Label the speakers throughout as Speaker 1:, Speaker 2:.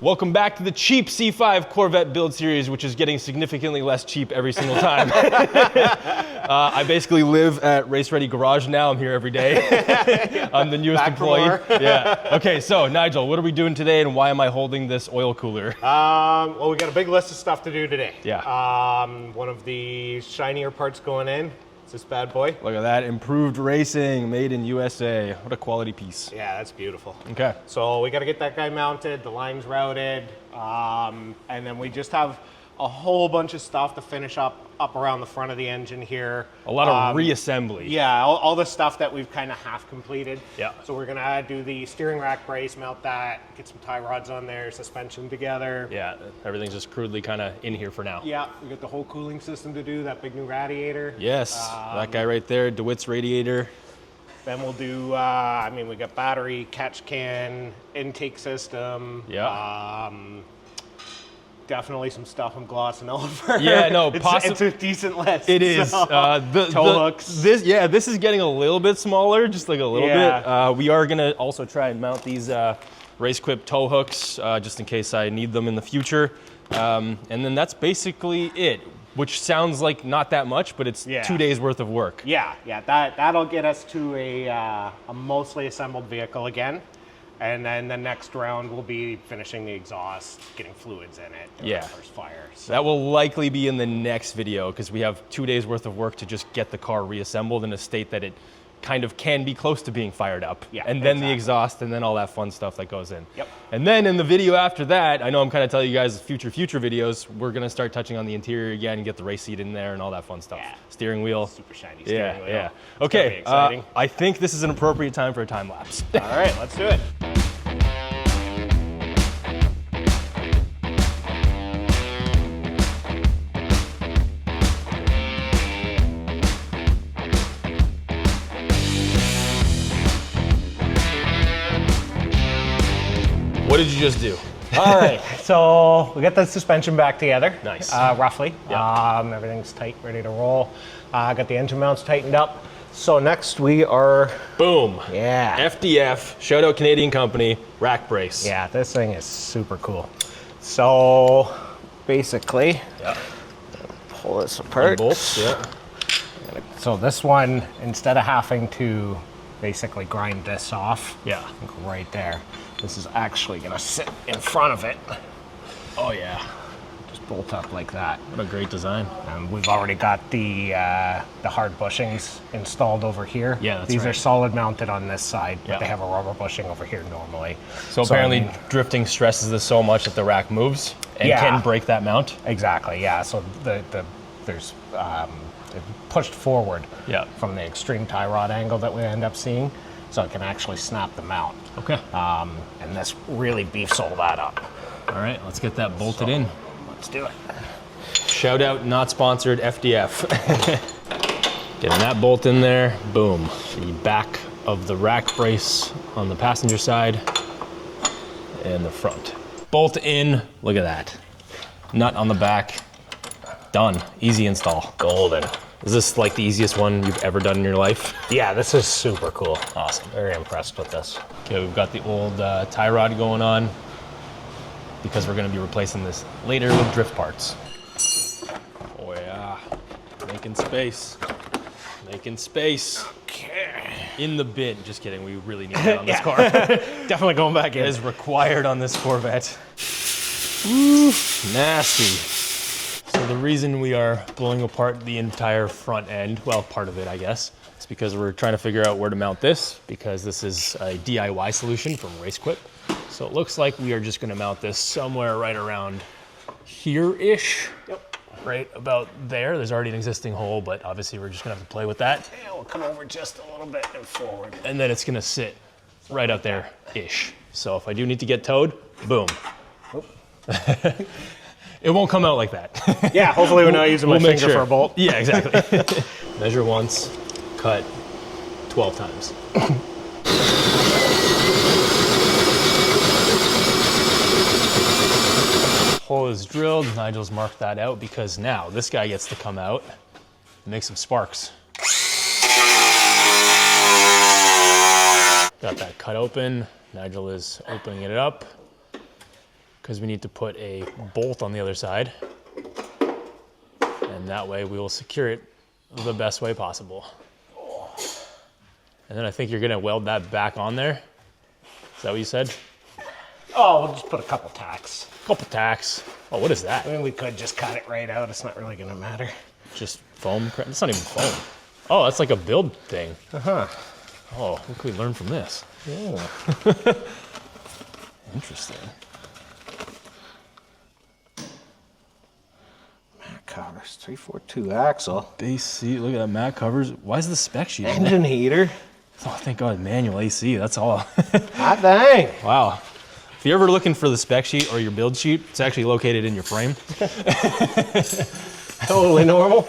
Speaker 1: Welcome back to the cheap C5 Corvette build series, which is getting significantly less cheap every single time. I basically live at Race Ready Garage now. I'm here every day. I'm the newest employee. Yeah. Okay, so Nigel, what are we doing today and why am I holding this oil cooler?
Speaker 2: Well, we got a big list of stuff to do today.
Speaker 1: Yeah.
Speaker 2: One of the shinier parts going in. This bad boy.
Speaker 1: Look at that, improved racing, made in USA. What a quality piece.
Speaker 2: Yeah, that's beautiful.
Speaker 1: Okay.
Speaker 2: So we got to get that guy mounted, the lines routed, and then we just have a whole bunch of stuff to finish up around the front of the engine here.
Speaker 1: A lot of reassembly.
Speaker 2: Yeah, all the stuff that we've kind of half completed.
Speaker 1: Yeah.
Speaker 2: So we're gonna do the steering rack brace, mount that, get some tie rods on there, suspension together.
Speaker 1: Yeah, everything's just crudely kind of in here for now.
Speaker 2: Yeah, we got the whole cooling system to do, that big new radiator.
Speaker 1: Yes, that guy right there, DeWitt's radiator.
Speaker 2: Then we'll do, we got battery, catch can, intake system.
Speaker 1: Yeah.
Speaker 2: Definitely some stuff I'm glossing over.
Speaker 1: Yeah, no,
Speaker 2: it's a decent list.
Speaker 1: It is.
Speaker 2: So, tow hooks.
Speaker 1: This is getting a little bit smaller, just like a little bit. We are gonna also try and mount these RaceQuip tow hooks, just in case I need them in the future. And then that's basically it, which sounds like not that much, but it's 2 days worth of work.
Speaker 2: Yeah, that'll get us to a mostly assembled vehicle again. And then the next round will be finishing the exhaust, getting fluids in it, doing the first fire. So.
Speaker 1: That will likely be in the next video because we have 2 days worth of work to just get the car reassembled in a state that it kind of can be close to being fired up.
Speaker 2: Yeah,
Speaker 1: and then the exhaust and then all that fun stuff that goes in.
Speaker 2: Yep.
Speaker 1: And then in the video after that, I know I'm kind of telling you guys future videos, we're gonna start touching on the interior again and get the race seat in there and all that fun stuff.
Speaker 2: Yeah.
Speaker 1: Steering wheel.
Speaker 2: Super shiny steering wheel.
Speaker 1: Yeah.
Speaker 2: It's
Speaker 1: Okay,
Speaker 2: exciting.
Speaker 1: I think this is an appropriate time for a time lapse.
Speaker 2: All right, let's do it.
Speaker 1: What did you just do?
Speaker 2: All right, so we got the suspension back together.
Speaker 1: Nice.
Speaker 2: Roughly.
Speaker 1: Yeah.
Speaker 2: Everything's tight, ready to roll. Got the engine mounts tightened up. So next we are...
Speaker 1: Boom.
Speaker 2: Yeah.
Speaker 1: FDF, shout out Canadian company, rack brace.
Speaker 2: Yeah, this thing is super cool. So basically, pull this apart.
Speaker 1: Bolts, yeah.
Speaker 2: So this one, instead of having to basically grind this off, like right there, this is actually gonna sit in front of it.
Speaker 1: Oh yeah.
Speaker 2: Just bolt up like that.
Speaker 1: What a great design.
Speaker 2: We've already got the hard bushings installed over here.
Speaker 1: Yeah, that's
Speaker 2: These
Speaker 1: right.
Speaker 2: are solid mounted on this side,
Speaker 1: Yeah.
Speaker 2: but they have a rubber bushing over here normally.
Speaker 1: So apparently drifting stresses this so much that the rack moves and can break that mount.
Speaker 2: Exactly, yeah. So there's they've pushed forward from the extreme tie rod angle that we end up seeing, so it can actually snap the mount.
Speaker 1: Okay.
Speaker 2: And this really beefs all that up.
Speaker 1: All right, let's get that bolted in.
Speaker 2: Let's do it.
Speaker 1: Shout out, not sponsored, FDF. Getting that bolt in there, boom. The back of the rack brace on the passenger side and the front. Bolt in, look at that. Nut on the back, done. Easy install. Golden. Is this like the easiest one you've ever done in your life?
Speaker 2: Yeah, this is super cool.
Speaker 1: Awesome.
Speaker 2: Very impressed with this.
Speaker 1: Okay, we've got the old tie rod going on because we're gonna be replacing this later with drift parts. Oh yeah, making space. Making space.
Speaker 2: Okay.
Speaker 1: In the bin, just kidding, we really need that on this car.
Speaker 2: Definitely going back in.
Speaker 1: It is required on this Corvette. Ooh, nasty. So the reason we are blowing apart the entire front end, well, part of it, I guess, is because we're trying to figure out where to mount this, because this is a DIY solution from RaceQuip. So it looks like we are just gonna mount this somewhere right around here-ish.
Speaker 2: Yep.
Speaker 1: Right about there. There's already an existing hole, but obviously we're just gonna have to play with that.
Speaker 2: Yeah, we'll come over just a little bit and forward.
Speaker 1: And then it's gonna sit right out there-ish. So if I do need to get towed, boom. It won't come out like that.
Speaker 2: Yeah, hopefully we're not using my finger for a bolt.
Speaker 1: Yeah, exactly. Measure once, cut 12 times. Hole is drilled. Nigel's marked that out because now this guy gets to come out and make some sparks. Got that cut open. Nigel is opening it up. because we need to put a bolt on the other side. And that way we will secure it the best way possible. And then I think you're gonna weld that back on there. Is that what you said?
Speaker 2: Oh, we'll just put a couple tacks.
Speaker 1: Couple tacks. Oh, what is that?
Speaker 2: I mean, we could just cut it right out. It's not really gonna matter.
Speaker 1: Just foam? It's not even foam. Oh, that's like a build thing.
Speaker 2: Uh-huh.
Speaker 1: Oh, what can we learn from this?
Speaker 2: Yeah.
Speaker 1: Interesting.
Speaker 2: Mat covers, 342 axle.
Speaker 1: Base seat, look at that mat covers. Why is the spec sheet in there?
Speaker 2: Engine heater.
Speaker 1: Oh, thank God, manual AC, that's all.
Speaker 2: Hot dang.
Speaker 1: Wow. If you're ever looking for the spec sheet or your build sheet, it's actually located in your frame.
Speaker 2: Totally normal.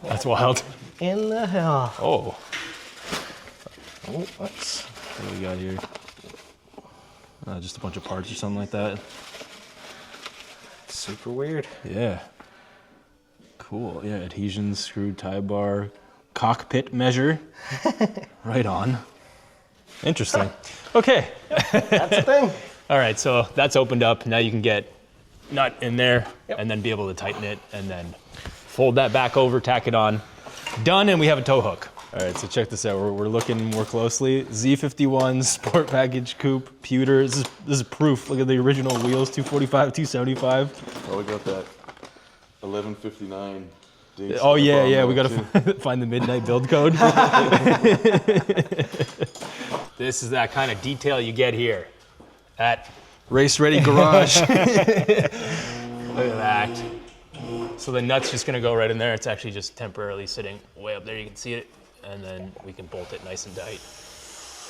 Speaker 1: That's wild.
Speaker 2: In the hell.
Speaker 1: Oh.
Speaker 2: Oh, what's...
Speaker 1: What do we got here? Just a bunch of parts or something like that.
Speaker 2: Super weird.
Speaker 1: Yeah. Cool. Yeah, adhesion, screw, tie bar, cockpit measure. Right on. Interesting. Okay.
Speaker 2: That's the thing.
Speaker 1: All right, so that's opened up. Now you can get nut in there and then be able to tighten it and then fold that back over, tack it on. Done, and we have a tow hook. All right, so check this out. We're looking more closely. Z51 Sport Package Coupe Pewter. This is proof. Look at the original wheels, 245, 275.
Speaker 3: Oh, we got that 1159 dates.
Speaker 1: Oh yeah, we gotta find the midnight build code. This is that kind of detail you get here at Race Ready Garage. Look at that. So the nut's just gonna go right in there. It's actually just temporarily sitting way up there. You can see it, and then we can bolt it nice and tight.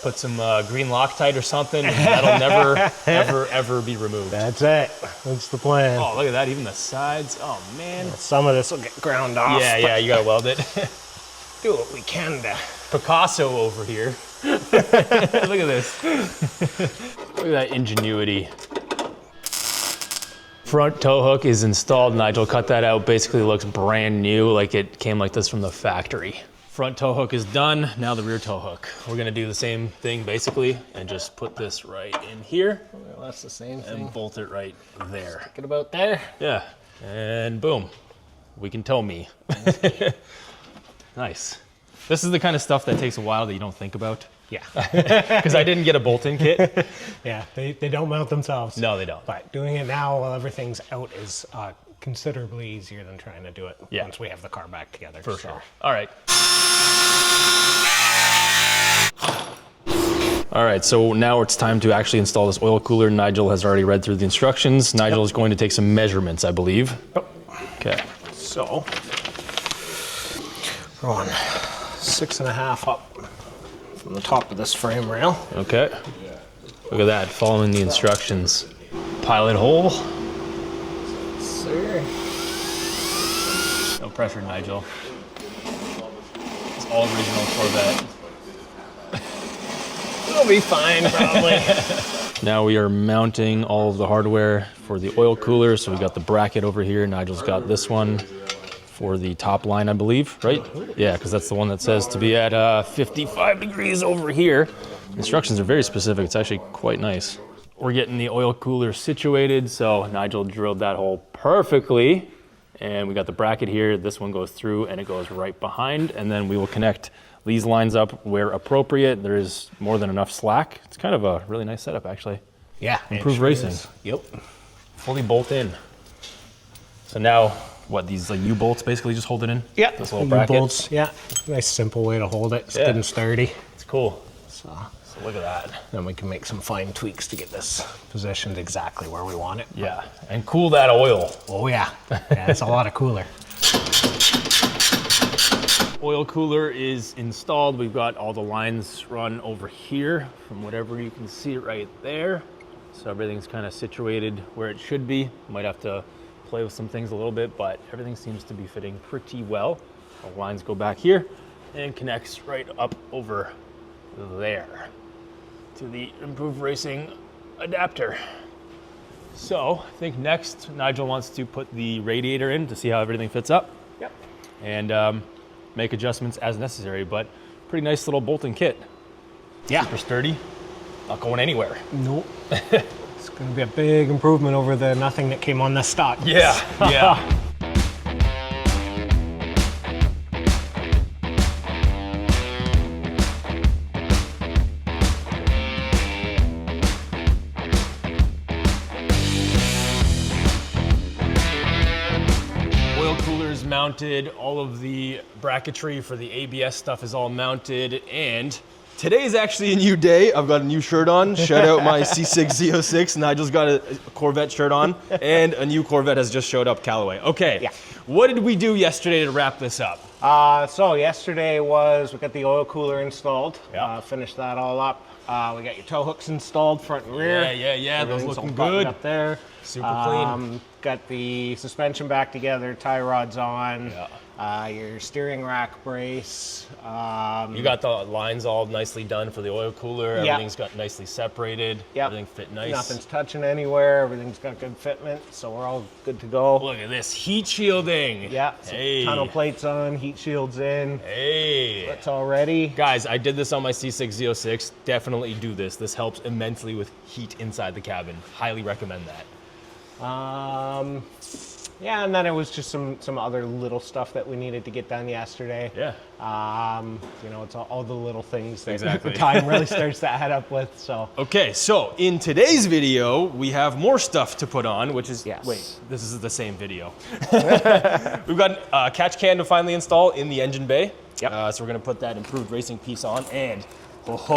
Speaker 1: Put some green Loctite or something, and that'll never, ever be removed.
Speaker 2: That's it. That's the plan.
Speaker 1: Oh, look at that, even the sides. Oh man.
Speaker 2: Some of this will get ground off.
Speaker 1: Yeah, you gotta weld it.
Speaker 2: Do what we can to.
Speaker 1: Picasso over here. Look at this. Look at that ingenuity. Front tow hook is installed. Nigel cut that out. Basically looks brand new, like it came like this from the factory. Front tow hook is done. Now the rear tow hook. We're gonna do the same thing basically and just put this right in here.
Speaker 2: Well, that's the same thing.
Speaker 1: And bolt it right there.
Speaker 2: Get about there.
Speaker 1: Yeah, and boom. We can tow me. Nice. This is the kind of stuff that takes a while that you don't think about.
Speaker 2: Yeah.
Speaker 1: Because I didn't get a bolt-in kit.
Speaker 2: Yeah, they don't mount themselves.
Speaker 1: No, they don't.
Speaker 2: But doing it now while everything's out is considerably easier than trying to do it once we have the car back together.
Speaker 1: For sure. All right. All right, so now it's time to actually install this oil cooler. Nigel has already read through the instructions. Nigel is going to take some measurements, I believe. Okay.
Speaker 2: So, we're on 6.5 up from the top of this frame rail.
Speaker 1: Okay. Look at that, following the instructions. Pilot hole.
Speaker 2: Sir.
Speaker 1: No pressure, Nigel. It's all original Corvette.
Speaker 2: It'll be fine, probably.
Speaker 1: Now we are mounting all of the hardware for the oil cooler. So we got the bracket over here. Nigel's got this one for the top line, I believe, right? Yeah, because that's the one that says to be at 55 degrees over here. Instructions are very specific. It's actually quite nice. We're getting the oil cooler situated. So Nigel drilled that hole perfectly. And we got the bracket here. This one goes through and it goes right behind. And then we will connect these lines up where appropriate. There is more than enough slack. It's kind of a really nice setup, actually.
Speaker 2: Yeah.
Speaker 1: Improved racing.
Speaker 2: Is. Yep.
Speaker 1: Fully bolt in. So now, what, these like U-bolts basically just hold it in?
Speaker 2: Yeah.
Speaker 1: This little bracket?
Speaker 2: U-bolts, yeah. Nice simple way to hold it. It's good and sturdy.
Speaker 1: It's cool.
Speaker 2: So
Speaker 1: look at that.
Speaker 2: Then we can make some fine tweaks to get this positioned exactly where we want it.
Speaker 1: Yeah, and cool that oil.
Speaker 2: Oh yeah. Yeah, it's a lot of cooler.
Speaker 1: Oil cooler is installed. We've got all the lines run over here from whatever you can see right there. So everything's kind of situated where it should be. Might have to play with some things a little bit, but everything seems to be fitting pretty well. The lines go back here and connects right up over there to the Improved Racing adapter. So I think next Nigel wants to put the radiator in to see how everything fits up.
Speaker 2: Yep.
Speaker 1: And make adjustments as necessary, but pretty nice little bolt-in kit.
Speaker 2: Yeah.
Speaker 1: Super sturdy. not going anywhere.
Speaker 2: Nope. It's going to be a big improvement over the nothing that came on this stock.
Speaker 1: Yeah, yeah. Oil coolers mounted, all of the bracketry for the ABS stuff is all mounted, and today is actually a new day. I've got a new shirt on. Shout out my C6 Z06. Nigel's got a Corvette shirt on, and a new Corvette has just showed up, Callaway. Okay,
Speaker 2: Yeah.
Speaker 1: What did we do yesterday to wrap this up?
Speaker 2: So yesterday we got the oil cooler installed.
Speaker 1: Yeah.
Speaker 2: Finished that all up. We got your tow hooks installed, front and rear.
Speaker 1: Yeah. Those
Speaker 2: Everything's all
Speaker 1: looking
Speaker 2: buttoned
Speaker 1: good.
Speaker 2: up there.
Speaker 1: Super clean.
Speaker 2: Got the suspension back together, tie rods on.
Speaker 1: Yeah.
Speaker 2: Your steering rack brace.
Speaker 1: You got the lines all nicely done for the oil cooler.
Speaker 2: Yeah.
Speaker 1: Everything's got nicely separated.
Speaker 2: Yep.
Speaker 1: Everything fit nice.
Speaker 2: Nothing's touching anywhere. Everything's got good fitment, so we're all good to go.
Speaker 1: Look at this heat shielding.
Speaker 2: Yeah. So
Speaker 1: Hey.
Speaker 2: tunnel plates on, heat shields in.
Speaker 1: Hey.
Speaker 2: It's all ready.
Speaker 1: Guys, I did this on my C6 Z06. Definitely do this. This helps immensely with heat inside the cabin. Highly recommend that.
Speaker 2: Yeah, and then it was just some other little stuff that we needed to get done yesterday.
Speaker 1: Yeah.
Speaker 2: It's all the little things that
Speaker 1: Exactly.
Speaker 2: the time really starts to add up with. So
Speaker 1: Okay, so in today's video, we have more stuff to put on, which is,
Speaker 2: Yes.
Speaker 1: wait, this is the same video. We've got a catch can to finally install in the engine bay.
Speaker 2: Yep.
Speaker 1: So we're gonna put that improved racing piece on, and look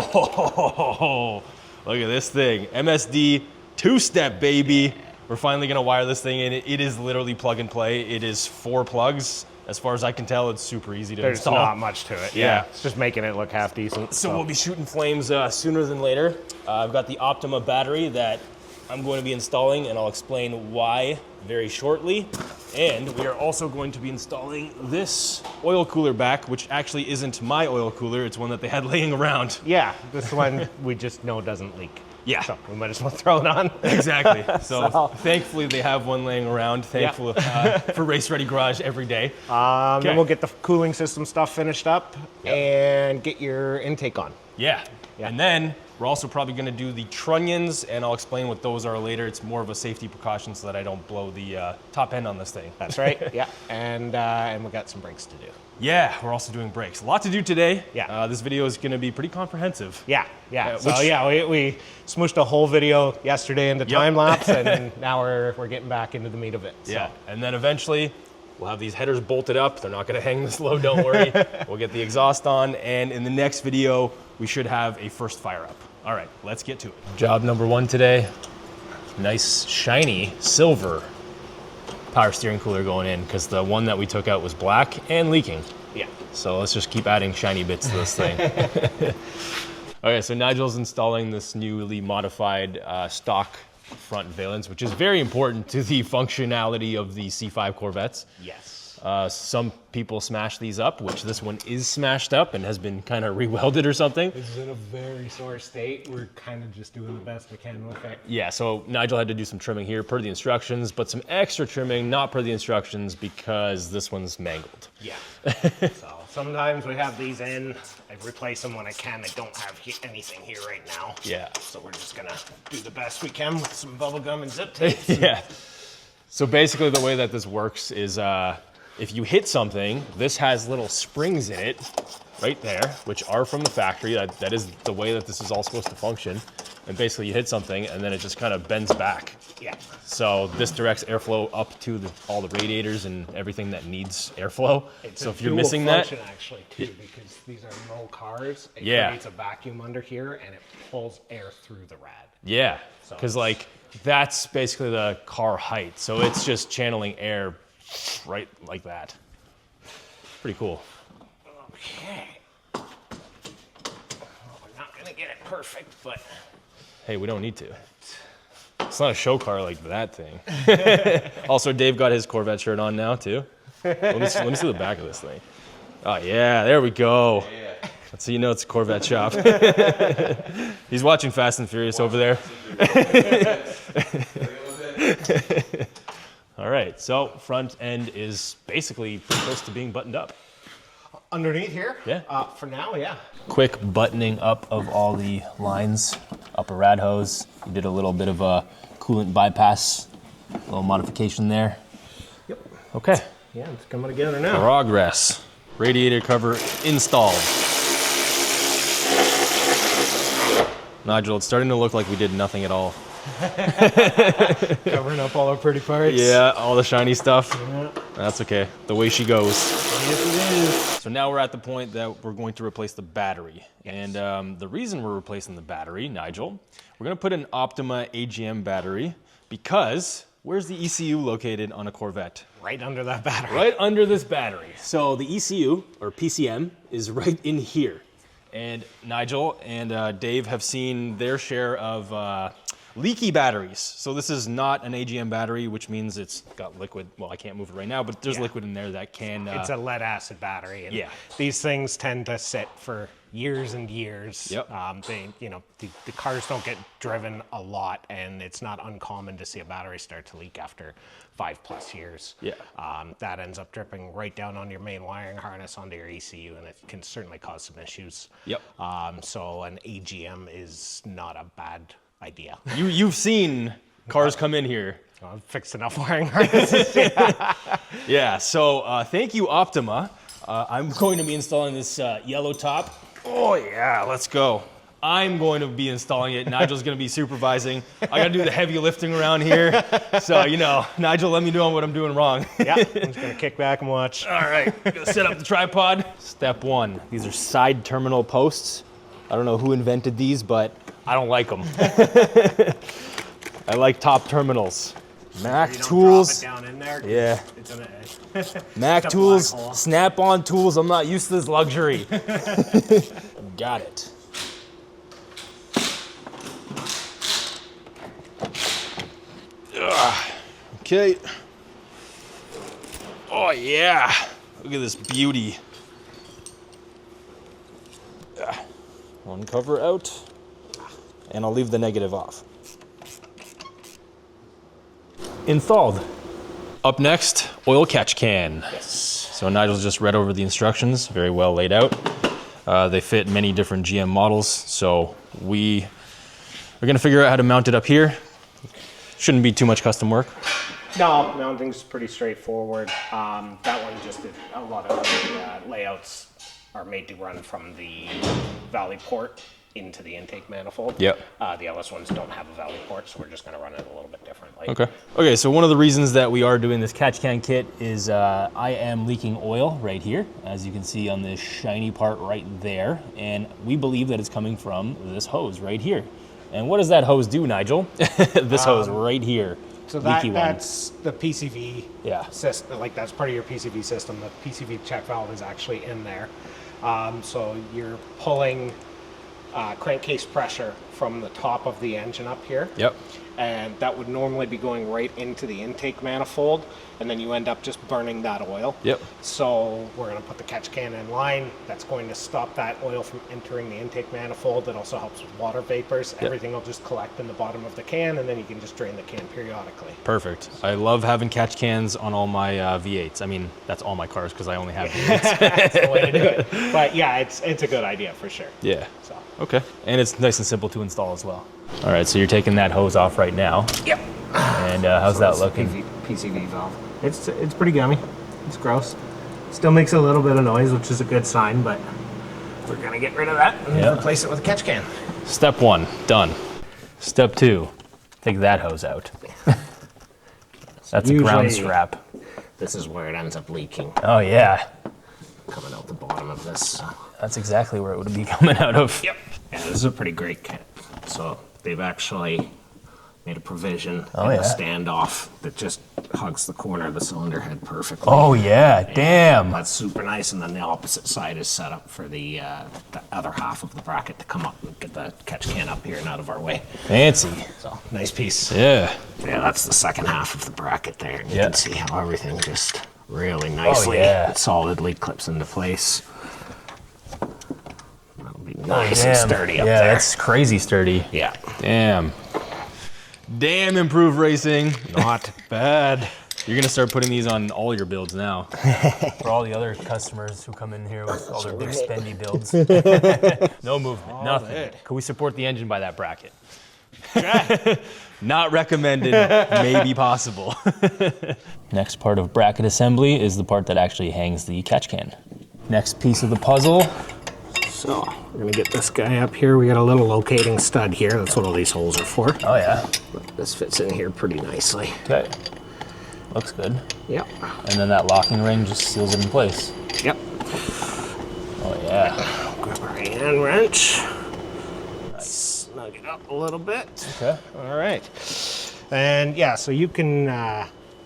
Speaker 1: at this thing, MSD two-step, baby. We're finally gonna wire this thing in. It is literally plug and play. It is 4 plugs. As far as I can tell, it's super easy to
Speaker 2: there's
Speaker 1: install.
Speaker 2: not much to it.
Speaker 1: Yeah.
Speaker 2: It's just making it look half decent.
Speaker 1: So we'll be shooting flames sooner than later. I've got the Optima battery that I'm going to be installing, and I'll explain why very shortly. And we are also going to be installing this oil cooler back, which actually isn't my oil cooler. It's one that they had laying around.
Speaker 2: Yeah, this one we just know doesn't leak.
Speaker 1: Yeah.
Speaker 2: So we might as well throw it on.
Speaker 1: Exactly. So,
Speaker 2: So-
Speaker 1: thankfully they have one laying around. Thankful for Race Ready Garage every day. Okay.
Speaker 2: Then we'll get the cooling system stuff finished up and get your intake on.
Speaker 1: Yeah.
Speaker 2: Yeah.
Speaker 1: And then we're also probably going to do the trunnions, and I'll explain what those are later. It's more of a safety precaution so that I don't blow the top end on this thing.
Speaker 2: That's right. Yeah. And we got some brakes to do.
Speaker 1: Yeah, we're also doing brakes. A lot to do today.
Speaker 2: Yeah.
Speaker 1: This video is going to be pretty comprehensive.
Speaker 2: Yeah. So
Speaker 1: which-
Speaker 2: we smooshed a whole video yesterday into
Speaker 1: Yep.
Speaker 2: time lapse, and now we're getting back into the meat of it. So.
Speaker 1: Yeah. And then eventually we'll have these headers bolted up. They're not going to hang this low, don't worry. We'll get the exhaust on, and in the next video, we should have a first fire up. All right, let's get to it. Job number 1 today. Nice, shiny, silver power steering cooler going in, because the one that we took out was black and leaking.
Speaker 2: Yeah.
Speaker 1: So let's just keep adding shiny bits to this thing. Okay, so Nigel's installing this newly modified stock front valence, which is very important to the functionality of the C5 Corvettes.
Speaker 2: Yes.
Speaker 1: Some people smash these up, which this one is smashed up and has been kind of re-welded or something.
Speaker 2: It's in a very sore state. We're kind of just doing the best we can with it.
Speaker 1: Yeah, so Nigel had to do some trimming here per the instructions, but some extra trimming not per the instructions because this one's mangled.
Speaker 2: Yeah. So sometimes we have these in. I replace them when I can. I don't have anything here right now.
Speaker 1: Yeah.
Speaker 2: So we're just gonna do the best we can with some bubble gum and zip tape.
Speaker 1: Yeah. So basically the way that this works is if you hit something, this has little springs in it right there, which are from the factory. That is the way that this is all supposed to function. And basically you hit something and then it just kind of bends back.
Speaker 2: Yeah.
Speaker 1: So this directs airflow up to all the radiators and everything that needs airflow.
Speaker 2: It's
Speaker 1: So
Speaker 2: a
Speaker 1: if you're
Speaker 2: dual
Speaker 1: missing that,
Speaker 2: function actually too, because these are low cars. It
Speaker 1: Yeah.
Speaker 2: creates a vacuum under here and it pulls air through the rad.
Speaker 1: yeah,
Speaker 2: So
Speaker 1: because like that's basically the car height. So it's just channeling air right like that. Pretty cool.
Speaker 2: Okay. Well, we're not gonna get it perfect, but
Speaker 1: Hey, we don't need to. It's not a show car like that thing. Also, Dave got his Corvette shirt on now too. Let me see the back of this thing. Oh yeah, there we go. That's so you know it's a Corvette shop. He's watching Fast and Furious over there. All right, so front end is basically pretty close to being buttoned up.
Speaker 2: Underneath here?
Speaker 1: Yeah.
Speaker 2: For now, yeah.
Speaker 1: Quick buttoning up of all the lines, upper rad hose. You did a little bit of a coolant bypass, a little modification there.
Speaker 2: Yep.
Speaker 1: Okay.
Speaker 2: Yeah, it's coming together now.
Speaker 1: Progress. Radiator cover installed. Nigel, it's starting to look like we did nothing at all.
Speaker 2: Covering up all our pretty parts.
Speaker 1: Yeah, all the shiny stuff.
Speaker 2: Yeah.
Speaker 1: That's okay. The way she goes.
Speaker 2: Yes, it is.
Speaker 1: So now we're at the point that we're going to replace the battery. Yes. And the reason we're replacing the battery, Nigel, we're going to put an Optima AGM battery because where's the ECU located on a Corvette?
Speaker 2: Right under that battery.
Speaker 1: Right under this battery. So the ECU, or PCM, is right in here. And Nigel and Dave have seen their share of leaky batteries. So this is not an AGM battery, which means it's got liquid. Well, I can't move it right now, but there's liquid in there that can...
Speaker 2: it's a lead acid battery. And
Speaker 1: yeah.
Speaker 2: These things tend to sit for years and years.
Speaker 1: Yep.
Speaker 2: The cars don't get driven a lot, and it's not uncommon to see a battery start to leak after 5+ years.
Speaker 1: Yeah.
Speaker 2: That ends up dripping right down on your main wiring harness onto your ECU, and it can certainly cause some issues.
Speaker 1: Yep.
Speaker 2: So an AGM is not a bad idea.
Speaker 1: You've seen cars come in here.
Speaker 2: I've fixed enough wiring harnesses.
Speaker 1: Yeah, so thank you, Optima. I'm going to be installing this yellow top. Oh yeah, let's go. I'm going to be installing it. Nigel's going to be supervising. I got to do the heavy lifting around here. So, Nigel, let me know what I'm doing wrong.
Speaker 2: Yeah, I'm just going to kick back and watch.
Speaker 1: All right, gonna set up the tripod. Step 1, these are side terminal posts. I don't know who invented these, but I don't like them. I like top terminals. Mac
Speaker 2: you don't
Speaker 1: tools.
Speaker 2: drop it down in there.
Speaker 1: Yeah.
Speaker 2: It's an
Speaker 1: Mac
Speaker 2: it's a
Speaker 1: tools,
Speaker 2: black hole.
Speaker 1: Snap-on tools. I'm not used to this luxury. Got it. Okay. Oh yeah. Look at this beauty. One cover out, and I'll leave the negative off. Installed. Up next, oil catch can.
Speaker 2: Yes.
Speaker 1: So Nigel's just read over the instructions, very well laid out. They fit many different GM models, so we are gonna figure out how to mount it up here. Shouldn't be too much custom work.
Speaker 2: No, mounting's pretty straightforward. That one just did a lot of the layouts are made to run from the valley port into the intake manifold.
Speaker 1: Yep.
Speaker 2: The LS ones don't have a valley port, so we're just going to run it a little bit differently.
Speaker 1: Okay. Okay, so one of the reasons that we are doing this catch can kit is I am leaking oil right here, as you can see on this shiny part right there, and we believe that it's coming from this hose right here. And what does that hose do, Nigel? This hose right here.
Speaker 2: So
Speaker 1: leaky
Speaker 2: that's the PCV
Speaker 1: Yeah.
Speaker 2: system, like that's part of your PCV system. The PCV check valve is actually in there. So you're pulling crankcase pressure from the top of the engine up here.
Speaker 1: Yep.
Speaker 2: And that would normally be going right into the intake manifold, and then you end up just burning that oil.
Speaker 1: Yep.
Speaker 2: So we're going to put the catch can in line. That's going to stop that oil from entering the intake manifold. It also helps with water vapors.
Speaker 1: Yep.
Speaker 2: Everything will just collect in the bottom of the can, and then you can just drain the can periodically.
Speaker 1: Perfect. I love having catch cans on all my V8s. I mean, that's all my cars because I only have V8s.
Speaker 2: That's the way to do it. But yeah, it's a good idea for sure.
Speaker 1: Yeah.
Speaker 2: So.
Speaker 1: Okay. And it's nice and simple to install as well. All right, so you're taking that hose off right now.
Speaker 2: Yep.
Speaker 1: And how's that looking?
Speaker 2: PCV valve. It's pretty gummy. It's gross. Still makes a little bit of noise, which is a good sign, but we're gonna get rid of that and replace it with a catch can.
Speaker 1: Step 1, done. Step 2, take that hose out. That's a ground strap.
Speaker 2: This is where it ends up leaking,
Speaker 1: Oh yeah,
Speaker 2: coming out the bottom of this.
Speaker 1: that's exactly where it would be coming out of.
Speaker 2: Yep. Yeah, this is a pretty great kit. So they've actually made a provision in the standoff that just hugs the corner of the cylinder head perfectly.
Speaker 1: Oh yeah, damn.
Speaker 2: That's super nice, and then the opposite side is set up for the other half of the bracket to come up and get the catch can up here and out of our way.
Speaker 1: Fancy.
Speaker 2: So, nice piece.
Speaker 1: Yeah.
Speaker 2: Yeah, that's the second half of the bracket there. And you
Speaker 1: Yeah.
Speaker 2: can see how everything just really nicely and solidly clips into place. That'll be nice and sturdy up there.
Speaker 1: Yeah, that's crazy sturdy.
Speaker 2: Yeah.
Speaker 1: Damn. Damn improved racing.
Speaker 2: Not bad.
Speaker 1: You're gonna start putting these on all your builds now. For all the other customers who come in here with all their big spendy builds. No movement, nothing. Could we support the engine by that bracket? Not recommended, maybe possible. Next part of bracket assembly is the part that actually hangs the catch can. Next piece of the puzzle.
Speaker 2: So we're gonna get this guy up here. We got a little locating stud here. That's what all these holes are for.
Speaker 1: Oh yeah.
Speaker 2: This fits in here pretty nicely.
Speaker 1: Okay. Looks good.
Speaker 2: Yep.
Speaker 1: And then that locking ring just seals it in place.
Speaker 2: Yep.
Speaker 1: Oh yeah.
Speaker 2: Grab our hand wrench. Snug it up a little bit.
Speaker 1: Okay.
Speaker 2: All right. And yeah, so you can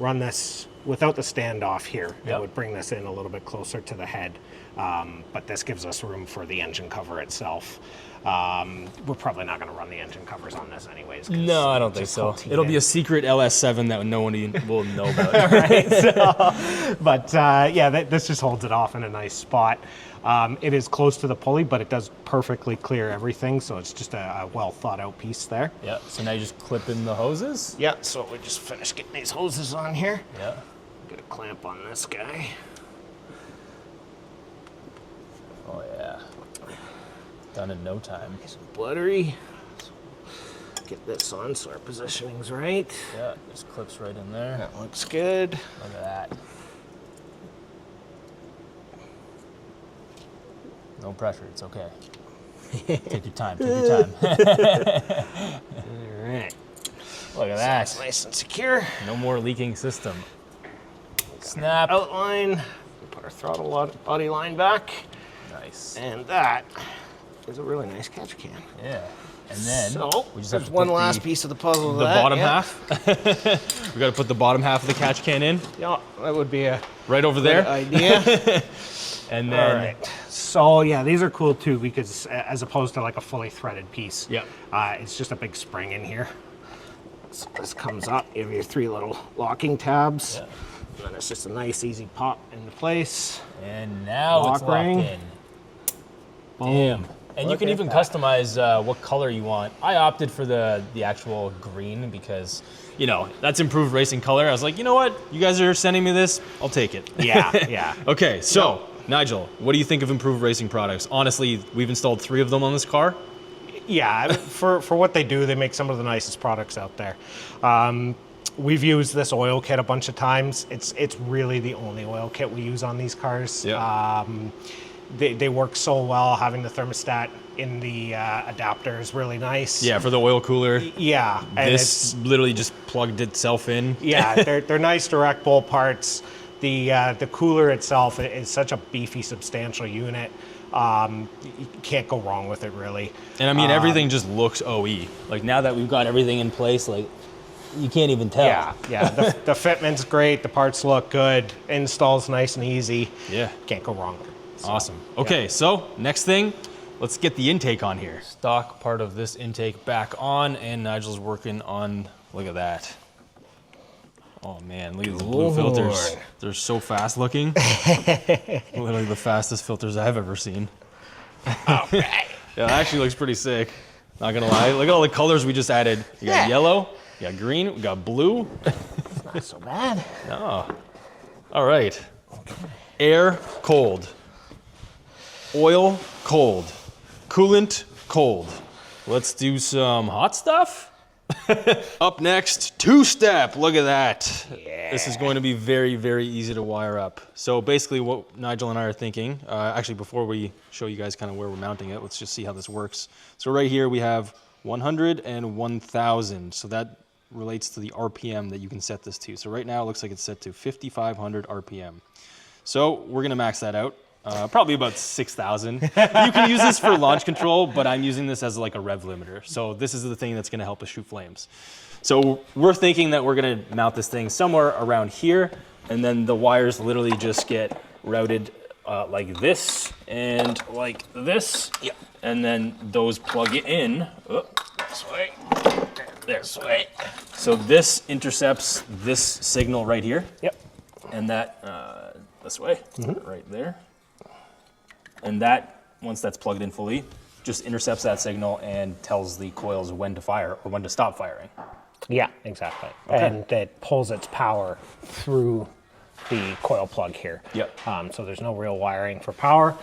Speaker 2: run this without the standoff here.
Speaker 1: Yep.
Speaker 2: It would bring this in a little bit closer to the head. But this gives us room for the engine cover itself. We're probably not going to run the engine covers on this anyways.
Speaker 1: No, I don't think so. It'll be a secret LS7 that no one will know about.
Speaker 2: Right, so, but yeah, this just holds it off in a nice spot. It is close to the pulley, but it does perfectly clear everything, so it's just a well thought out piece there.
Speaker 1: Yeah, so now you just clip in the hoses?
Speaker 2: Yeah, so we just finished getting these hoses on here.
Speaker 1: Yeah.
Speaker 2: Get a clamp on this guy.
Speaker 1: Oh yeah. Done in no time.
Speaker 2: Some bloodery. Get this on so our positioning's right.
Speaker 1: Yeah, just clips right in there.
Speaker 2: That looks good.
Speaker 1: Look at that. No pressure, it's okay. Take your time, take your time.
Speaker 2: All right.
Speaker 1: Look at that.
Speaker 2: It's nice and secure.
Speaker 1: No more leaking system. Snap.
Speaker 2: Outline. Put our throttle body line back.
Speaker 1: Nice.
Speaker 2: And that is a really nice catch can.
Speaker 1: Yeah. And then
Speaker 2: So,
Speaker 1: we just have
Speaker 2: there's
Speaker 1: to
Speaker 2: one
Speaker 1: put
Speaker 2: last piece of the puzzle.
Speaker 1: the bottom half. We got to put the bottom half of the catch can in.
Speaker 2: Yeah, that would be a
Speaker 1: Right over
Speaker 2: good
Speaker 1: there.
Speaker 2: idea.
Speaker 1: And
Speaker 2: All
Speaker 1: then
Speaker 2: right. So yeah, these are cool too because as opposed to like a fully threaded piece,
Speaker 1: Yep.
Speaker 2: It's just a big spring in here. So this comes up. You have your 3 little locking tabs.
Speaker 1: Yeah.
Speaker 2: And then it's just a nice, easy pop into place.
Speaker 1: And now it's
Speaker 2: Lock
Speaker 1: locked
Speaker 2: ring.
Speaker 1: in.
Speaker 2: Boom.
Speaker 1: Damn. And you
Speaker 2: Look
Speaker 1: can
Speaker 2: at
Speaker 1: even
Speaker 2: that.
Speaker 1: customize what color you want. I opted for the actual green because, you know, that's improved racing color. I was like, you know what? You guys are sending me this. I'll take it.
Speaker 2: Yeah, yeah.
Speaker 1: Okay, so Nigel, what do you think of improved racing products? Honestly, we've installed 3 of them on this car.
Speaker 2: Yeah, for what they do, they make some of the nicest products out there. We've used this oil kit a bunch of times. It's really the only oil kit we use on these cars.
Speaker 1: Yeah.
Speaker 2: They work so well. Having the thermostat in the adapter is really nice.
Speaker 1: Yeah, for the oil cooler.
Speaker 2: Yeah, and
Speaker 1: This literally just plugged itself in.
Speaker 2: yeah, they're nice direct bolt parts. The cooler itself is such a beefy, substantial unit. You can't go wrong with it, really.
Speaker 1: And I mean, everything just looks OE. Like now that we've got everything in place, like you can't even tell.
Speaker 2: Yeah. The fitment's great. The parts look good. Install's nice and easy.
Speaker 1: Yeah.
Speaker 2: Can't go wrong. So,
Speaker 1: Awesome. Okay, so next thing, let's get the intake on here. Stock part of this intake back on, and Nigel's working on, look at that. Oh man, look at these blue filters. They're so fast looking. Literally the fastest filters I've ever seen.
Speaker 2: All right.
Speaker 1: Yeah, it actually looks pretty sick. Not gonna lie. Look at all the colors we just added. You got yellow, you got green, we got blue.
Speaker 2: Not so bad.
Speaker 1: Oh. All right. Air, cold. Oil, cold. Coolant, cold. Let's do some hot stuff. Up next, 2-step. Look at that.
Speaker 2: Yeah.
Speaker 1: This is going to be very, very easy to wire up. So basically what Nigel and I are thinking, actually before we show you guys kind of where we're mounting it, let's just see how this works. So right here we have 100 and 1000. So that relates to the RPM that you can set this to. So right now it looks like it's set to 5,500 RPM. So we're gonna max that out. Probably about 6,000. You can use this for launch control, but I'm using this as like a rev limiter. So this is the thing that's gonna help us shoot flames. So we're thinking that we're gonna mount this thing somewhere around here, and then the wires literally just get routed like this and like this. Yep. And then those plug it in. Oh, this way. This way. So this intercepts this signal right here.
Speaker 2: Yep.
Speaker 1: And that this way, right there. And that, once that's plugged in fully, just intercepts that signal and tells the coils when to fire or when to stop firing.
Speaker 2: Yeah, exactly.
Speaker 1: Okay.
Speaker 2: And it pulls its power through the coil plug here.
Speaker 1: Yep.
Speaker 2: So there's no real wiring for power.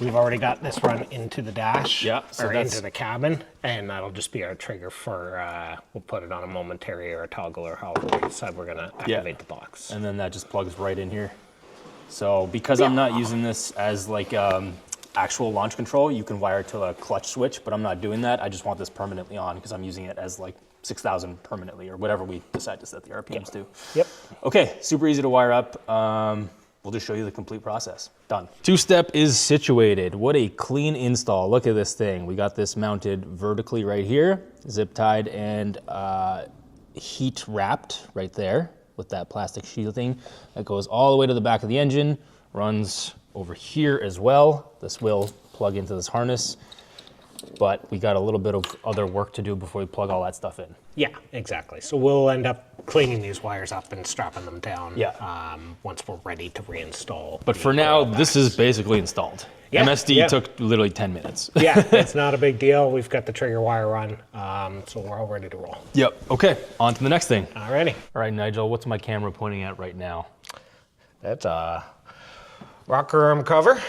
Speaker 2: We've already got this run into the dash,
Speaker 1: Yeah, so
Speaker 2: or
Speaker 1: that's-
Speaker 2: into the cabin, and that'll just be our trigger for, we'll put it on a momentary or a toggle or however we decide we're gonna activate the box.
Speaker 1: And then that just plugs right in here. So because I'm not using this as like actual launch control, you can wire it to a clutch switch, but I'm not doing that. I just want this permanently on because I'm using it as like 6,000 permanently or whatever we decide to set the RPMs to.
Speaker 2: Yep.
Speaker 1: Okay, super easy to wire up. We'll just show you the complete process. Done. Two-step is situated. What a clean install. Look at this thing. We got this mounted vertically right here, zip tied and heat wrapped right there with that plastic shielding that goes all the way to the back of the engine, runs over here as well. This will plug into this harness, but we got a little bit of other work to do before we plug all that stuff in.
Speaker 2: Yeah, exactly. So we'll end up cleaning these wires up and strapping them down once we're ready to reinstall.
Speaker 1: But for now, this is basically installed.
Speaker 2: Yeah,
Speaker 1: MSD took literally 10 minutes.
Speaker 2: Yeah, it's not a big deal. We've got the trigger wire on, so we're all ready to roll.
Speaker 1: Yep. Okay, on to the next thing.
Speaker 2: Alrighty.
Speaker 1: All right, Nigel, what's my camera pointing at right now?
Speaker 2: That's a rocker arm cover.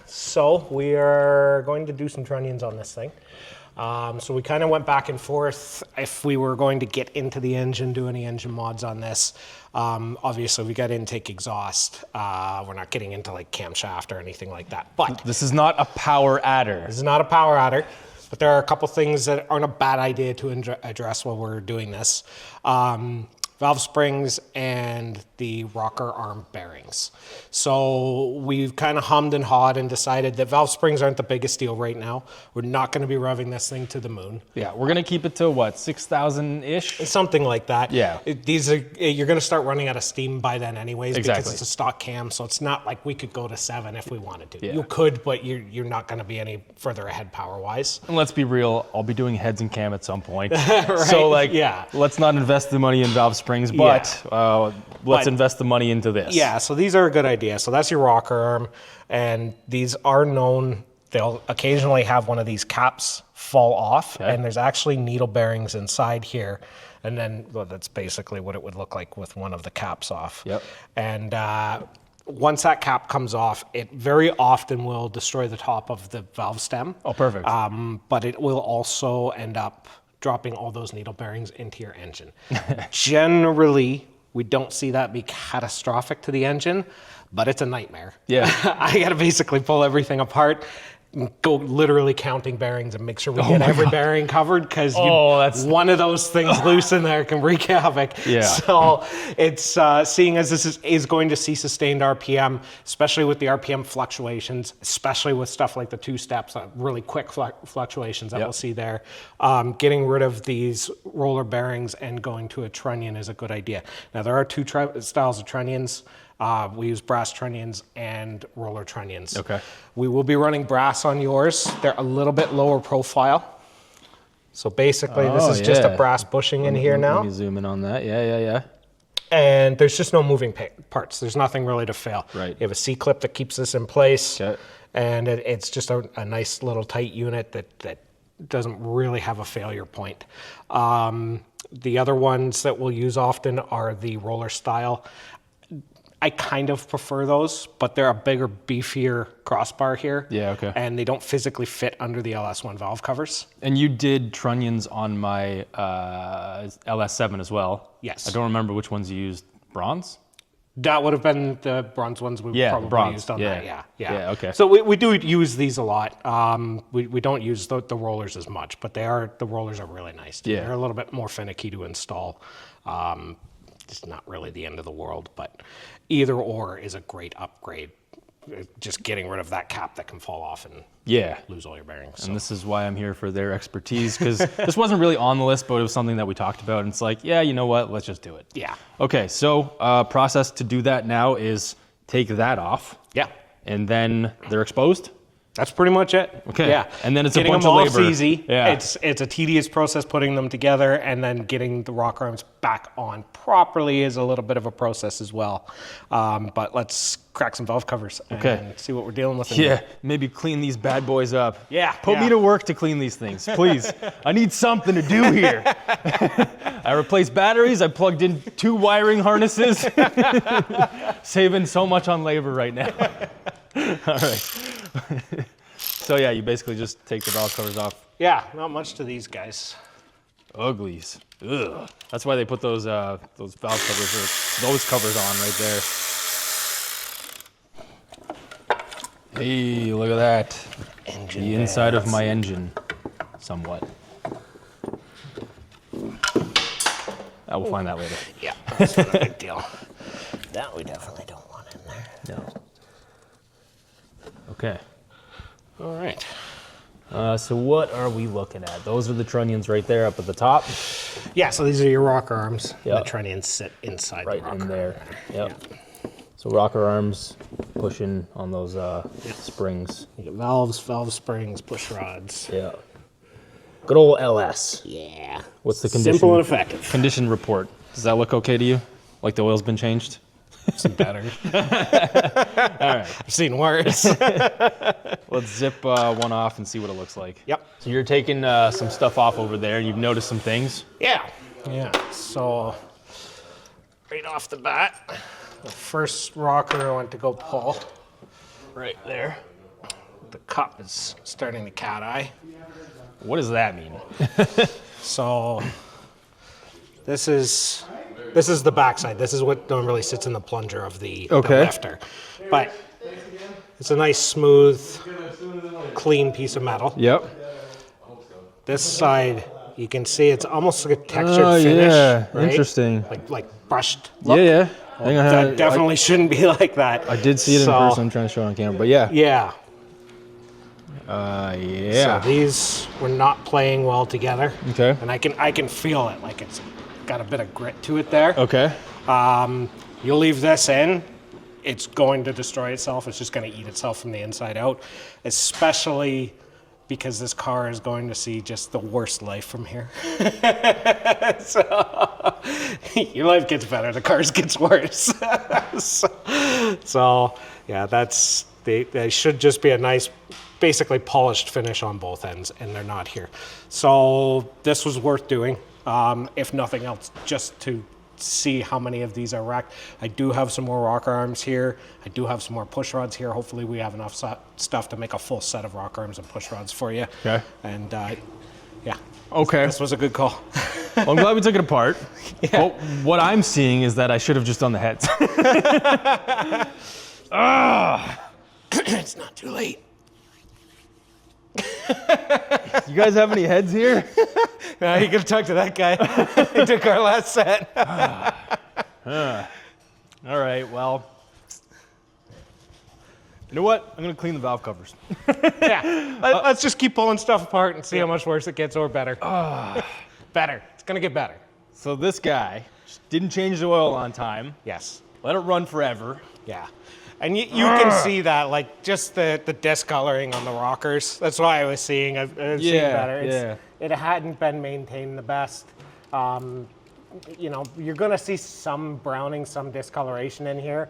Speaker 2: So we are going to do some trunnions on this thing. So we kind of went back and forth if we were going to get into the engine, do any engine mods on this. Obviously we got intake exhaust. We're not getting into like camshaft or anything like that, but
Speaker 1: This is not a power adder.
Speaker 2: this is not a power adder, but there are a couple things that aren't a bad idea to address while we're doing this. Valve springs and the rocker arm bearings. So we've kind of hummed and hawed and decided that valve springs aren't the biggest deal right now. We're not going to be revving this thing to the moon.
Speaker 1: Yeah, we're gonna keep it to what, 6,000-ish?
Speaker 2: Something like that.
Speaker 1: Yeah.
Speaker 2: These are, you're going to start running out of steam by then anyways,
Speaker 1: Exactly.
Speaker 2: because it's a stock cam. So it's not like we could go to 7 if we wanted to.
Speaker 1: Yeah.
Speaker 2: You could, but you're not going to be any further ahead power wise.
Speaker 1: And let's be real, I'll be doing heads and cam at some point. So like,
Speaker 2: Yeah.
Speaker 1: let's not invest the money in valve springs, but let's
Speaker 2: But-
Speaker 1: invest the money into this.
Speaker 2: Yeah, so these are a good idea. So that's your rocker arm, and these are known. They'll occasionally have one of these caps fall off, and there's actually needle bearings inside here. And then that's basically what it would look like with one of the caps off.
Speaker 1: Yep.
Speaker 2: And once that cap comes off, it very often will destroy the top of the valve stem.
Speaker 1: Oh, perfect.
Speaker 2: But it will also end up dropping all those needle bearings into your engine. Generally, we don't see that be catastrophic to the engine, but it's a nightmare.
Speaker 1: Yeah.
Speaker 2: I got to basically pull everything apart, go literally counting bearings and make sure we get every bearing covered, because one of those things loose in there can wreak havoc.
Speaker 1: Yeah.
Speaker 2: So it's seeing as this is going to see sustained RPM, especially with the RPM fluctuations, especially with stuff like the two steps, really quick fluctuations that we'll see there. Getting rid of these roller bearings and going to a trunnion is a good idea. Now there are two styles of trunnions. We use brass trunnions and roller trunnions.
Speaker 1: Okay.
Speaker 2: We will be running brass on yours. They're a little bit lower profile. So basically this is just a brass bushing in here now.
Speaker 1: Let me zoom in on that. Yeah.
Speaker 2: And there's just no moving parts. There's nothing really to fail.
Speaker 1: Right.
Speaker 2: You have a C-clip that keeps this in place.
Speaker 1: Okay.
Speaker 2: And it's just a nice little tight unit that doesn't really have a failure point. The other ones that we'll use often are the roller style. I kind of prefer those, but they're a bigger, beefier crossbar here.
Speaker 1: Yeah, okay.
Speaker 2: And they don't physically fit under the LS1 valve covers.
Speaker 1: And you did trunnions on my LS7 as well.
Speaker 2: Yes.
Speaker 1: I don't remember which ones you used. Bronze?
Speaker 2: That would have been the bronze ones we probably
Speaker 1: bronze.
Speaker 2: used on
Speaker 1: Yeah.
Speaker 2: that.
Speaker 1: Yeah, okay.
Speaker 2: So we do use these a lot. We don't use the rollers as much, but the rollers are really nice too.
Speaker 1: Yeah.
Speaker 2: They're a little bit more finicky to install. It's not really the end of the world, but either or is a great upgrade. Just getting rid of that cap that can fall off and lose all your bearings.
Speaker 1: And this is why I'm here, for their expertise, because this wasn't really on the list, but it was something that we talked about. And it's like, yeah, you know what? Let's just do it.
Speaker 2: Yeah.
Speaker 1: Okay, so process to do that now is take that off.
Speaker 2: Yeah.
Speaker 1: And then they're exposed?
Speaker 2: That's pretty much it.
Speaker 1: Okay.
Speaker 2: Yeah.
Speaker 1: And then it's
Speaker 2: getting
Speaker 1: a bunch
Speaker 2: them
Speaker 1: of
Speaker 2: off
Speaker 1: labor.
Speaker 2: easy.
Speaker 1: Yeah.
Speaker 2: It's a tedious process putting them together, and then getting the rocker arms back on properly is a little bit of a process as well. But let's crack some valve covers and see what we're dealing with.
Speaker 1: Yeah, maybe clean these bad boys up.
Speaker 2: Yeah.
Speaker 1: Put me to work to clean these things, please. I need something to do here. I replaced batteries. I plugged in 2 wiring harnesses. Saving so much on labor right now. All right. So yeah, you basically just take the valve covers off.
Speaker 2: Yeah, not much to these guys.
Speaker 1: Uglies. Ugh. That's why they put those valve covers or those covers on right there. Hey, look at that.
Speaker 2: Engine
Speaker 1: The inside of my engine, somewhat. I will find that later.
Speaker 2: Yeah, that's not a big deal. That we definitely don't want in there.
Speaker 1: No. Okay.
Speaker 2: All right.
Speaker 1: So what are we looking at? Those are the trunnions right there up at the top.
Speaker 2: Yeah, so these are your rocker arms.
Speaker 1: Yep.
Speaker 2: The trunnions sit inside
Speaker 1: Right
Speaker 2: the rocker
Speaker 1: in there.
Speaker 2: arm.
Speaker 1: Yep. So rocker arms pushing on those springs.
Speaker 2: You get valves, valve springs, push rods.
Speaker 1: Yeah. Good old LS.
Speaker 2: Yeah.
Speaker 1: What's the condition?
Speaker 2: Simple and effective.
Speaker 1: Condition report. Does that look okay to you? Like the oil's been changed?
Speaker 2: Some better.
Speaker 1: All right.
Speaker 2: I've seen worse.
Speaker 1: Let's zip one off and see what it looks like.
Speaker 2: Yep.
Speaker 1: So you're taking some stuff off over there. You've noticed some things.
Speaker 2: Yeah. Yeah. So right off the bat, the first rocker I went to go pull right there. The cup is starting to cat eye.
Speaker 1: What does that mean?
Speaker 2: So this is the backside. This is what normally sits in the plunger of the lifter. But it's a nice, smooth, clean piece of metal.
Speaker 1: Yep.
Speaker 2: This side, you can see it's almost like a textured finish.
Speaker 1: Yeah,
Speaker 2: right?
Speaker 1: interesting.
Speaker 2: Like brushed look.
Speaker 1: Yeah. Hang on.
Speaker 2: That definitely shouldn't be like that.
Speaker 1: I did see it in person. I'm trying to show it on camera, but yeah.
Speaker 2: Yeah.
Speaker 1: Yeah.
Speaker 2: So these were not playing well together.
Speaker 1: Okay.
Speaker 2: And I can feel it, like it's got a bit of grit to it there.
Speaker 1: Okay.
Speaker 2: You'll leave this in, it's going to destroy itself. It's just going to eat itself from the inside out, especially because this car is going to see just the worst life from here. So your life gets better, the cars gets worse. so yeah, they should just be a nice, basically polished finish on both ends, and they're not here. So this was worth doing, if nothing else, just to see how many of these are wrecked. I do have some more rocker arms here. I do have some more push rods here. Hopefully we have enough stuff to make a full set of rocker arms and push rods for you.
Speaker 1: Okay.
Speaker 2: And yeah.
Speaker 1: Okay.
Speaker 2: This was a good call.
Speaker 1: Well, I'm glad we took it apart.
Speaker 2: Yeah.
Speaker 1: Well, what I'm seeing is that I should have just done the heads.
Speaker 2: It's not too late.
Speaker 1: You guys have any heads here?
Speaker 2: No, you can talk to that guy. He took our last set.
Speaker 1: All right, well, you know what? I'm going to clean the valve covers.
Speaker 2: Yeah. Let's just keep pulling stuff apart and see how much worse it gets, or better. Better. It's going to get better.
Speaker 1: So this guy just didn't change the oil on time.
Speaker 2: Yes.
Speaker 1: Let it run forever.
Speaker 2: Yeah. And you can see that, like, just the discoloring on the rockers. That's why I was seeing, I was seeing better. It hadn't been maintained the best. You know, you're going to see some browning, some discoloration in here.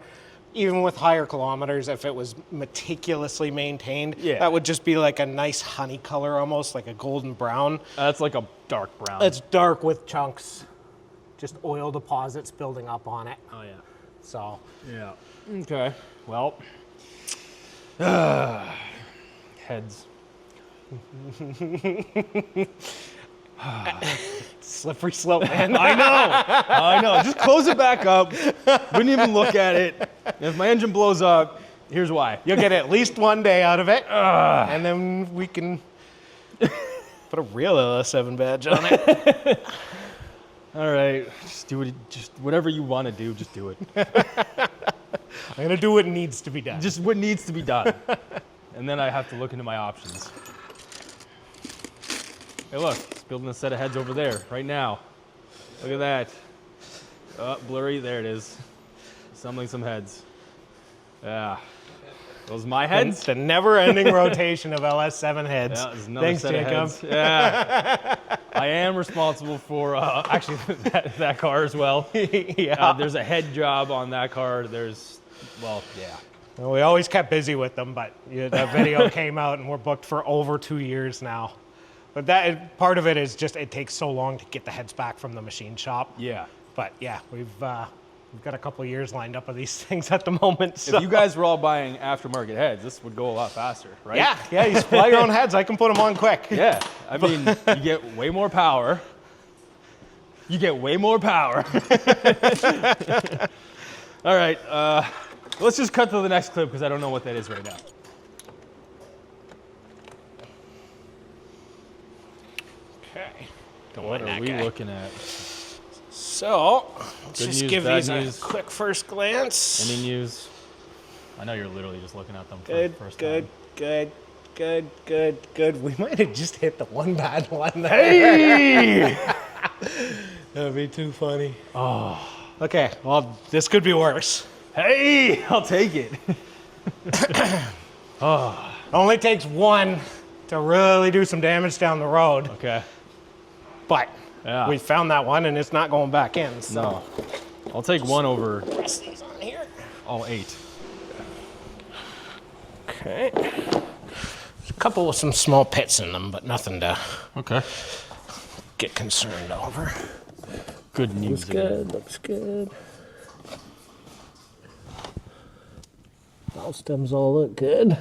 Speaker 2: Even with higher kilometers, if it was meticulously maintained, that would just be like a nice honey color, almost like a golden brown.
Speaker 1: That's like a dark brown.
Speaker 2: It's dark with chunks, just oil deposits building up on it.
Speaker 1: Oh, yeah.
Speaker 2: So,
Speaker 1: yeah. Okay. Well, heads.
Speaker 2: slippery slope, man.
Speaker 1: I know. Just close it back up. Wouldn't even look at it. If my engine blows up, here's why.
Speaker 2: You'll get at least one day out of it, and then we can put a real LS7 badge on it.
Speaker 1: All right. Just do it. Just whatever you want to do, just do it.
Speaker 2: I'm going to do what needs to be done.
Speaker 1: Just what needs to be done. And then I have to look into my options. Hey, look. It's building a set of heads over there right now. Look at that. Oh, blurry. There it is. Assembling some heads. Yeah. Those my heads?
Speaker 2: The never-ending rotation of LS7 heads.
Speaker 1: Yeah, there's another
Speaker 2: Thanks,
Speaker 1: set of
Speaker 2: Jacob.
Speaker 1: heads. Yeah. I am responsible for actually that car as well.
Speaker 2: Yeah.
Speaker 1: There's a head job on that car. Well, yeah.
Speaker 2: Well, we always kept busy with them, but that video came out and we're booked for over 2 years now. But that part of it is just it takes so long to get the heads back from the machine shop.
Speaker 1: Yeah.
Speaker 2: But yeah, we've got a couple of years lined up of these things at the moment. So.
Speaker 1: If you guys were all buying aftermarket heads, this would go a lot faster, right?
Speaker 2: Yeah, you supply your own heads. I can put them on quick.
Speaker 1: Yeah, I mean, you get way more power. You get way more power. All right, let's just cut to the next clip because I don't know what that is right now.
Speaker 2: Okay.
Speaker 1: What are we looking at?
Speaker 2: So, let's
Speaker 1: Good
Speaker 2: just
Speaker 1: news,
Speaker 2: give
Speaker 1: bad
Speaker 2: these
Speaker 1: news.
Speaker 2: a quick first glance.
Speaker 1: Any news? I know you're literally just looking at them for
Speaker 2: Good,
Speaker 1: the first
Speaker 2: good,
Speaker 1: time.
Speaker 2: good. We might have just hit the one bad one there.
Speaker 1: Hey!
Speaker 2: That'd be too funny. Oh. Okay, well, this could be worse.
Speaker 1: Hey! I'll take it.
Speaker 2: Only takes one to really do some damage down the road.
Speaker 1: Okay.
Speaker 2: But
Speaker 1: Yeah.
Speaker 2: we found that one and it's not going back in. So.
Speaker 1: No. I'll take one over
Speaker 2: Press these on here.
Speaker 1: all 8.
Speaker 2: Okay. There's a couple with some small pits in them, but nothing to
Speaker 1: Okay.
Speaker 2: get concerned over.
Speaker 1: Good news.
Speaker 2: Looks good. Valve stems all look good.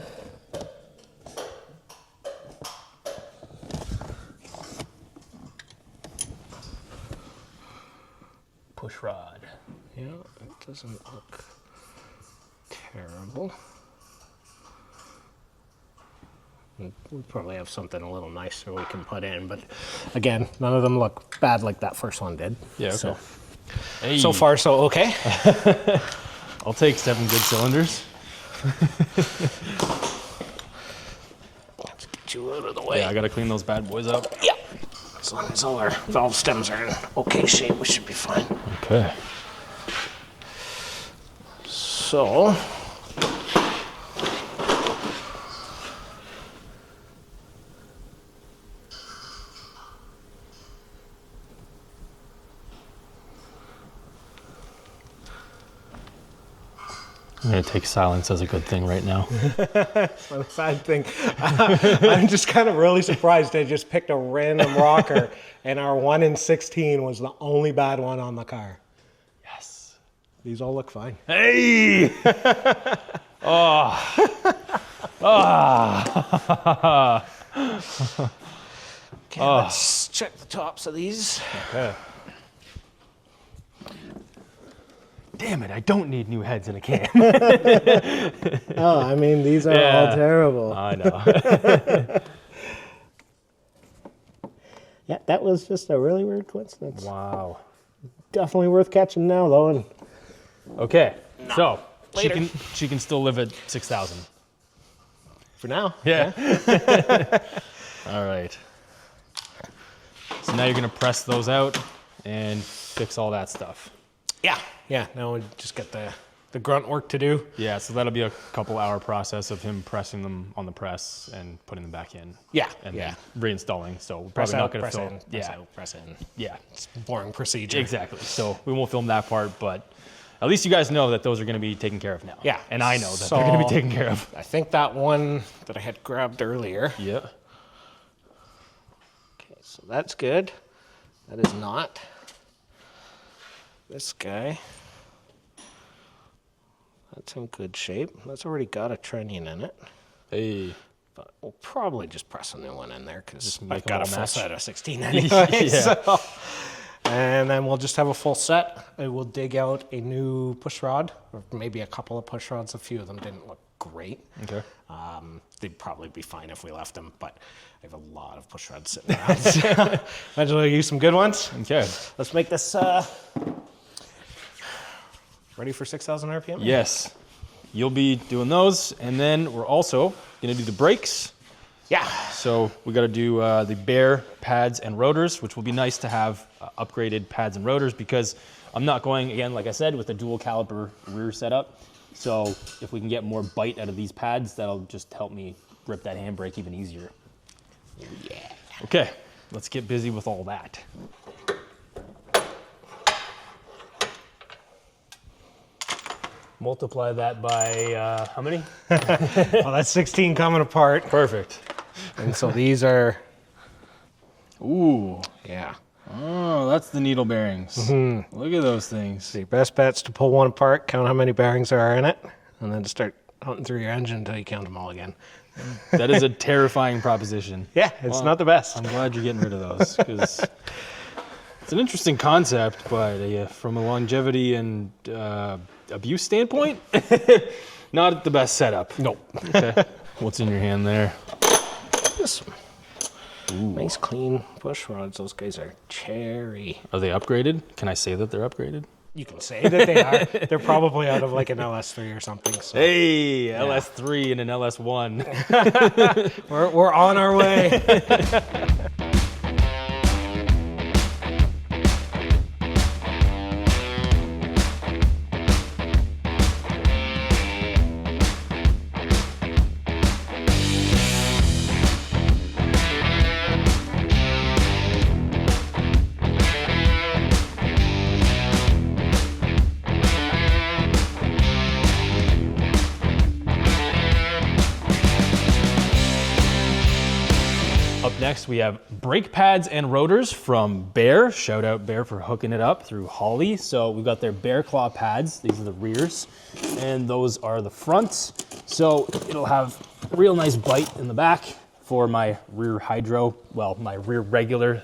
Speaker 1: Push rod.
Speaker 2: Yeah, it doesn't look terrible. We probably have something a little nicer we can put in, but again, none of them look bad like that first one did.
Speaker 1: Yeah, okay.
Speaker 2: So,
Speaker 1: Hey.
Speaker 2: so far, so okay.
Speaker 1: I'll take 7 good cylinders.
Speaker 2: Let's get you out of the way.
Speaker 1: Yeah, I gotta clean those bad boys up.
Speaker 2: Yeah. As long as all our valve stems are in okay shape, we should be fine.
Speaker 1: Okay.
Speaker 2: So,
Speaker 1: I'm gonna take silence as a good thing right now.
Speaker 2: it's not a bad thing. I'm just kind of really surprised they just picked a random rocker and our 1 in 16 was the only bad one on the car.
Speaker 1: Yes.
Speaker 2: These all look fine.
Speaker 1: Hey!
Speaker 2: Okay, let's check the tops of these.
Speaker 1: Okay. Damn it, I don't need new heads in a can.
Speaker 2: Oh, I mean, these are
Speaker 1: Yeah.
Speaker 2: all terrible.
Speaker 1: I know.
Speaker 2: Yeah, that was just a really weird coincidence.
Speaker 1: Wow.
Speaker 2: Definitely worth catching now, though. And
Speaker 1: Okay, so
Speaker 2: Later.
Speaker 1: she can still live at 6,000.
Speaker 2: for now.
Speaker 1: Yeah. All right. So now you're gonna press those out and fix all that stuff.
Speaker 2: Yeah, now we just got the grunt work to do.
Speaker 1: Yeah, so that'll be a couple-hour process of him pressing them on the press and putting them back in.
Speaker 2: Yeah,
Speaker 1: And
Speaker 2: yeah.
Speaker 1: then reinstalling. So we're
Speaker 2: Press
Speaker 1: probably not
Speaker 2: out,
Speaker 1: gonna
Speaker 2: press
Speaker 1: film.
Speaker 2: in, press
Speaker 1: Yeah,
Speaker 2: out, press in.
Speaker 1: yeah,
Speaker 2: It's a boring procedure.
Speaker 1: exactly. So we won't film that part, but at least you guys know that those are gonna be taken care of now.
Speaker 2: Yeah.
Speaker 1: And I know that they're gonna be
Speaker 2: So-
Speaker 1: taken care of.
Speaker 2: I think that one that I had grabbed earlier.
Speaker 1: Yeah.
Speaker 2: Okay, so that's good. That is not. This guy. That's in good shape. That's already got a trunnion in it.
Speaker 1: Hey.
Speaker 2: But we'll probably just press a new one in there because
Speaker 1: make
Speaker 2: I've
Speaker 1: them
Speaker 2: got a
Speaker 1: all
Speaker 2: full
Speaker 1: match.
Speaker 2: set of 16 anyway.
Speaker 1: Yeah.
Speaker 2: So. And then we'll just have a full set. I will dig out a new push rod, or maybe a couple of push rods. A few of them didn't look great.
Speaker 1: Okay.
Speaker 2: They'd probably be fine if we left them, but I have a lot of push rods sitting around. So imagine we'll use some good ones.
Speaker 1: Okay.
Speaker 2: Let's make this ready for 6,000 RPM?
Speaker 1: Yes. You'll be doing those, and then we're also gonna do the brakes.
Speaker 2: Yeah.
Speaker 1: So we got to do the bare pads and rotors, which will be nice to have upgraded pads and rotors because I'm not going, again, like I said, with a dual caliper rear setup. So if we can get more bite out of these pads, that'll just help me grip that handbrake even easier.
Speaker 2: Yeah.
Speaker 1: Okay, let's get busy with all that. Multiply that by how many?
Speaker 2: Well, that's 16 coming apart.
Speaker 1: Perfect.
Speaker 2: And so these are,
Speaker 1: Ooh.
Speaker 2: yeah.
Speaker 1: Oh, that's the needle bearings. Look at those things.
Speaker 2: So your best bet's to pull one apart, count how many bearings there are in it, and then start hunting through your engine until you count them all again.
Speaker 1: That is a terrifying proposition.
Speaker 2: Yeah, it's not the best.
Speaker 1: I'm glad you're getting rid of those because it's an interesting concept, but from a longevity and abuse standpoint, not the best setup.
Speaker 2: Nope.
Speaker 1: Okay. What's in your hand there?
Speaker 2: This nice clean bush rods. Those guys are cherry.
Speaker 1: Are they upgraded? Can I say that they're upgraded?
Speaker 2: You can say that they are. They're probably out of like an LS3 or something. So.
Speaker 1: Hey, LS3 and an LS1.
Speaker 2: We're on our way.
Speaker 1: Up next, we have brake pads and rotors from Bear. Shout out Bear for hooking it up through Holly. So we've got their Bear Claw pads. These are the rears, and those are the fronts. So it'll have a real nice bite in the back for my rear hydro, well, my rear regular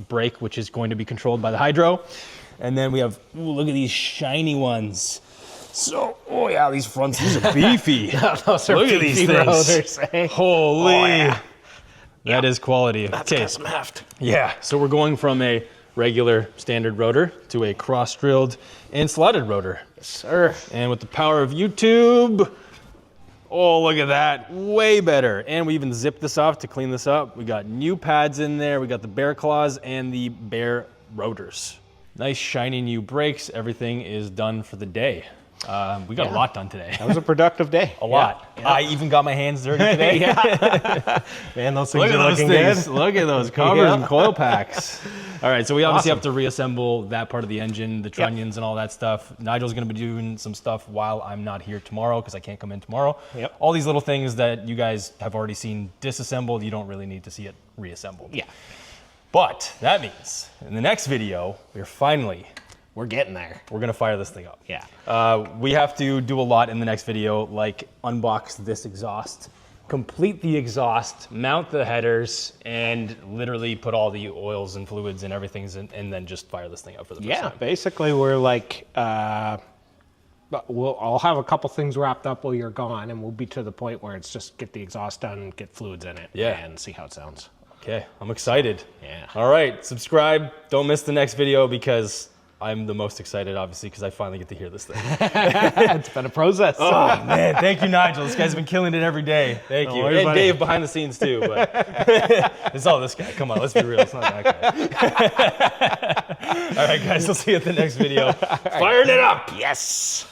Speaker 1: brake, which is going to be controlled by the hydro. And then we have, ooh, look at these shiny ones. So, oh yeah, these fronts, these are beefy.
Speaker 2: Those are
Speaker 1: look at these
Speaker 2: beefy
Speaker 1: things.
Speaker 2: rotors, eh?
Speaker 1: Holy.
Speaker 2: Oh, yeah.
Speaker 1: That is quality.
Speaker 2: That's
Speaker 1: Okay.
Speaker 2: got some heft.
Speaker 1: Yeah, so we're going from a regular standard rotor to a cross-drilled and slotted rotor.
Speaker 2: Sir.
Speaker 1: And with the power of YouTube, oh, look at that, way better. And we even zipped this off to clean this up. We got new pads in there. We got the Bear Claws and the Bear rotors. Nice shiny new brakes. Everything is done for the day. We got a lot done today.
Speaker 2: That was a productive day.
Speaker 1: A lot.
Speaker 2: Yeah.
Speaker 1: I even got my hands dirty today.
Speaker 2: Man, those things
Speaker 1: Look at
Speaker 2: are
Speaker 1: those
Speaker 2: looking
Speaker 1: things.
Speaker 2: good.
Speaker 1: Look at those covers
Speaker 2: Yeah.
Speaker 1: and coil packs. All right, so we obviously
Speaker 2: Awesome.
Speaker 1: have to reassemble that part of the engine, the trunnions and all that stuff. Nigel's going to be doing some stuff while I'm not here tomorrow because I can't come in tomorrow.
Speaker 2: Yep.
Speaker 1: All these little things that you guys have already seen disassembled, you don't really need to see it reassembled.
Speaker 2: Yeah.
Speaker 1: But that means in the next video,
Speaker 2: We're getting there.
Speaker 1: we're going to fire this thing up.
Speaker 2: Yeah.
Speaker 1: We have to do a lot in the next video, like unbox this exhaust, complete the exhaust, mount the headers, and literally put all the oils and fluids and everything in, and then just fire this thing up for the first
Speaker 2: Yeah,
Speaker 1: time.
Speaker 2: basically we're like, I'll have a couple things wrapped up while you're gone, and we'll be to the point where it's just get the exhaust done, get fluids in it,
Speaker 1: Yeah.
Speaker 2: and see how it sounds.
Speaker 1: Okay, I'm excited.
Speaker 2: Yeah.
Speaker 1: All right, subscribe. Don't miss the next video because I'm the most excited, obviously, because I finally get to hear this thing.
Speaker 2: It's been a process.
Speaker 1: Oh, man, thank you, Nigel. This guy's been killing it every day. Thank you.
Speaker 2: worries,
Speaker 1: And
Speaker 2: buddy.
Speaker 1: Dave behind the scenes, too. But it's all this guy. Come on, let's be real. It's not that guy. All right, guys, we'll see you at the next video. Firing it up!
Speaker 2: Yes.